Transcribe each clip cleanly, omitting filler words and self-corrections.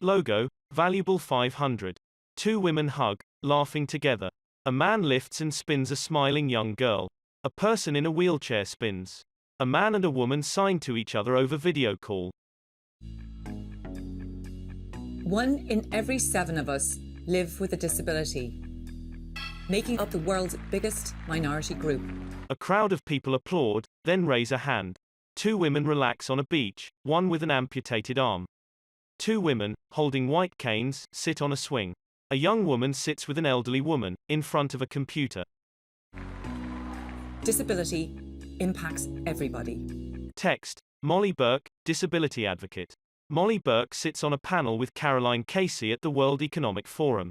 Logo, valuable 500. Two women hug, laughing together. A man lifts and spins a smiling young girl. A person in a wheelchair spins. A man and a woman sign to each other over video call. 1 in every 7 of us live with a disability, making up the world's biggest minority group. A crowd of people applaud, then raise a hand. Two women relax on a beach, one with an amputated arm. Two women, holding white canes, sit on a swing. A young woman sits with an elderly woman, in front of a computer. Disability impacts everybody. Text, Molly Burke, disability advocate. Molly Burke sits on a panel with Caroline Casey at the World Economic Forum.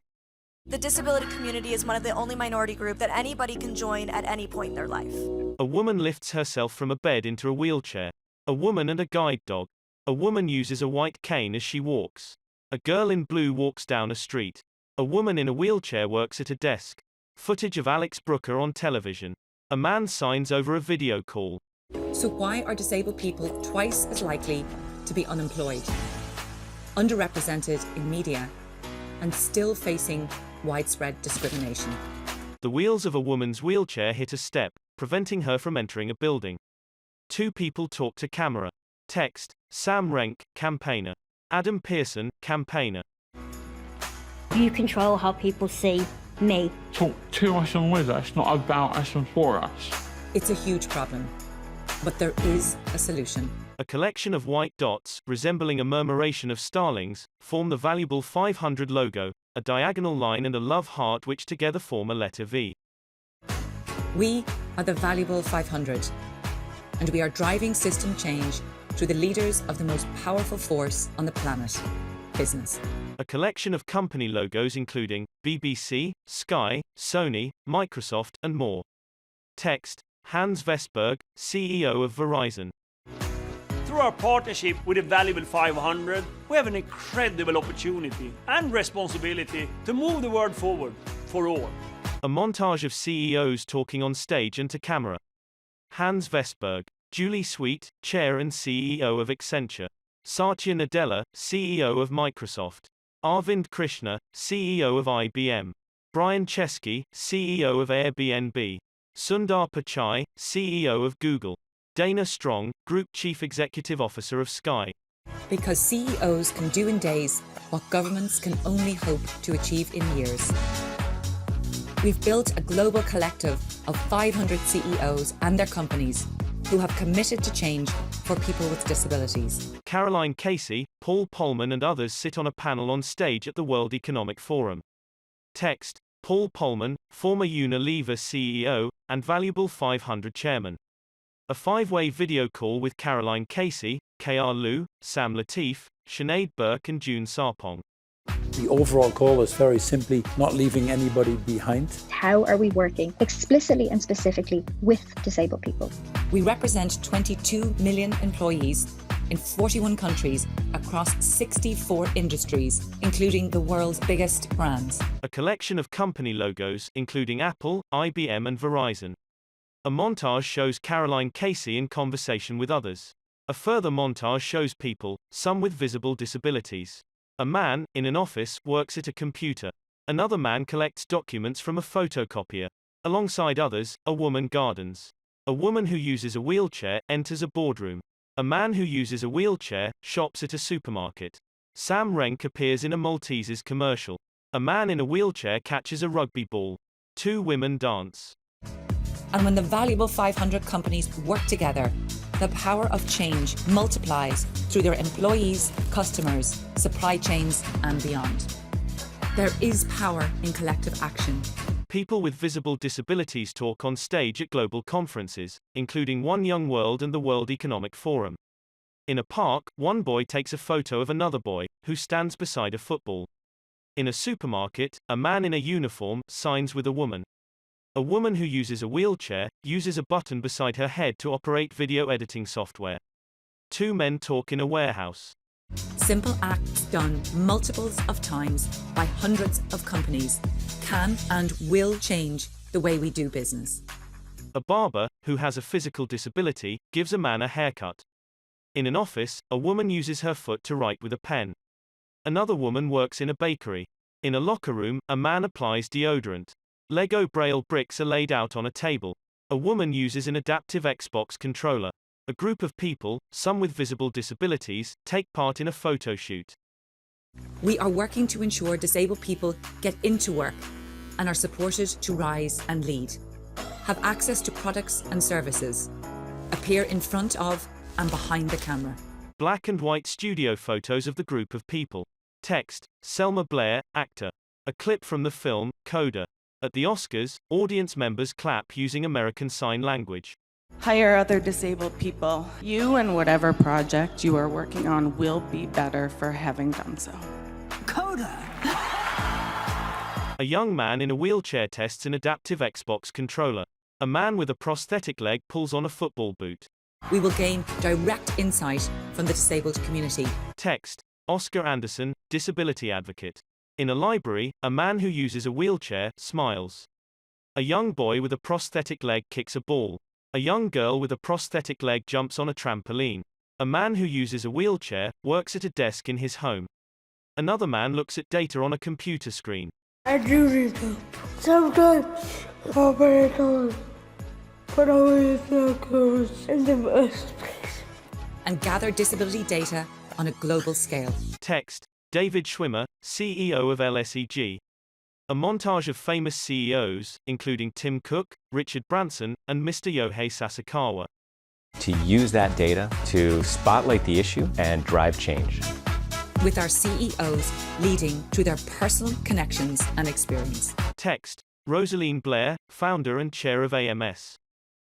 The disability community is one of the only minority group that anybody can join at any point in their life. A woman lifts herself from a bed into a wheelchair. A woman and a guide dog. A woman uses a white cane as she walks. A girl in blue walks down a street. A woman in a wheelchair works at a desk. Footage of Alex Brooker on television. A man signs over a video call. So why are disabled people twice as likely to be unemployed, underrepresented in media, and still facing widespread discrimination? The wheels of a woman's wheelchair hit a step, preventing her from entering a building. Two people talk to camera. Text, Sam Renck, campaigner. Adam Pearson, campaigner. You control how people see me. Talk to us and with us, not about us and for us. It's a huge problem, but there is a solution. A collection of white dots, resembling a murmuration of starlings, form the valuable 500 logo, a diagonal line and a love heart which together form a letter V. We are the valuable 500, and we are driving system change through the leaders of the most powerful force on the planet, business. A collection of company logos including BBC, Sky, Sony, Microsoft, and more. Text, Hans Vestberg, CEO of Verizon. Through our partnership with the valuable 500, we have an incredible opportunity and responsibility to move the world forward for all. A montage of CEOs talking on stage and to camera. Hans Vestberg, Julie Sweet, Chair and CEO of Accenture. Satya Nadella, CEO of Microsoft. Arvind Krishna, CEO of IBM. Brian Chesky, CEO of Airbnb. Sundar Pichai, CEO of Google. Dana Strong, Group Chief Executive Officer of Sky. Because CEOs can do in days what governments can only hope to achieve in years. We've built a global collective of 500 CEOs and their companies who have committed to change for people with disabilities. Caroline Casey, Paul Polman and others sit on a panel on stage at the World Economic Forum. Text, Paul Polman, former Unilever CEO, and valuable 500 chairman. A five-way video call with Caroline Casey, KR Liu, Sam Latif, Sinead Burke and June Sarpong. The overall goal is very simply not leaving anybody behind. How are we working explicitly and specifically with disabled people? We represent 22 million employees in 41 countries across 64 industries, including the world's biggest brands. A collection of company logos, including Apple, IBM and Verizon. A montage shows Caroline Casey in conversation with others. A further montage shows people, some with visible disabilities. A man, in an office, works at a computer. Another man collects documents from a photocopier. Alongside others, a woman gardens. A woman who uses a wheelchair enters a boardroom. A man who uses a wheelchair shops at a supermarket. Sam Renck appears in a Maltesers commercial. A man in a wheelchair catches a rugby ball. Two women dance. And when the valuable 500 companies work together, the power of change multiplies through their employees, customers, supply chains, and beyond. There is power in collective action. People with visible disabilities talk on stage at global conferences, including One Young World and the World Economic Forum. In a park, one boy takes a photo of another boy, who stands beside a football. In a supermarket, a man in a uniform signs with a woman. A woman who uses a wheelchair uses a button beside her head to operate video editing software. Two men talk in a warehouse. Simple acts done multiples of times by hundreds of companies can and will change the way we do business. A barber, who has a physical disability, gives a man a haircut. In an office, a woman uses her foot to write with a pen. Another woman works in a bakery. In a locker room, a man applies deodorant. Lego Braille bricks are laid out on a table. A woman uses an adaptive Xbox controller. A group of people, some with visible disabilities, take part in a photo shoot. We are working to ensure disabled people get into work and are supported to rise and lead, have access to products and services, appear in front of and behind the camera. Black and white studio photos of the group of people. Text, Selma Blair, actor. A clip from the film, Coda. At the Oscars, audience members clap using American Sign Language. Hire other disabled people. You and whatever project you are working on will be better for having done so. Coda! A young man in a wheelchair tests an adaptive Xbox controller. A man with a prosthetic leg pulls on a football boot. We will gain direct insight from the disabled community. Text, Oscar Anderson, disability advocate. In a library, a man who uses a wheelchair smiles. A young boy with a prosthetic leg kicks a ball. A young girl with a prosthetic leg jumps on a trampoline. A man who uses a wheelchair works at a desk in his home. Another man looks at data on a computer screen. I do need help. Sometimes I'll break on, but always that goes in the best place. And gather disability data on a global scale. Text, David Schwimmer, CEO of LSEG. A montage of famous CEOs, including Tim Cook, Richard Branson, and Mr. Yohei Sasakawa. To use that data to spotlight the issue and drive change. With our CEOs leading through their personal connections and experience. Text, Rosaline Blair, founder and chair of AMS.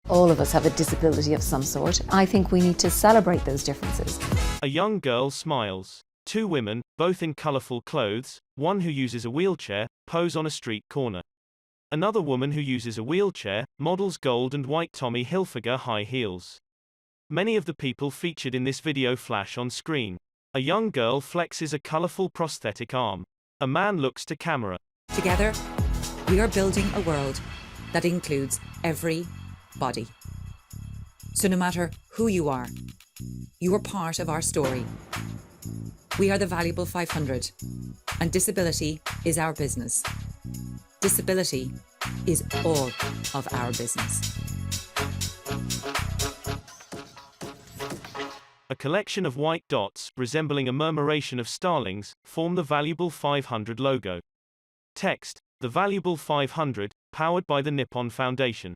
All of us have a disability of some sort. I think we need to celebrate those differences. A young girl smiles. Two women, both in colorful clothes, one who uses a wheelchair, pose on a street corner. Another woman who uses a wheelchair, models gold and white Tommy Hilfiger high heels. Many of the people featured in this video flash on screen. A young girl flexes a colorful prosthetic arm. A man looks to camera. Together, we are building a world that includes every body. So no matter who you are part of our story. We are the Valuable 500, and disability is our business. Disability is all of our business. A collection of white dots, resembling a murmuration of starlings, form the Valuable 500 logo. Text, the Valuable 500, powered by the Nippon Foundation.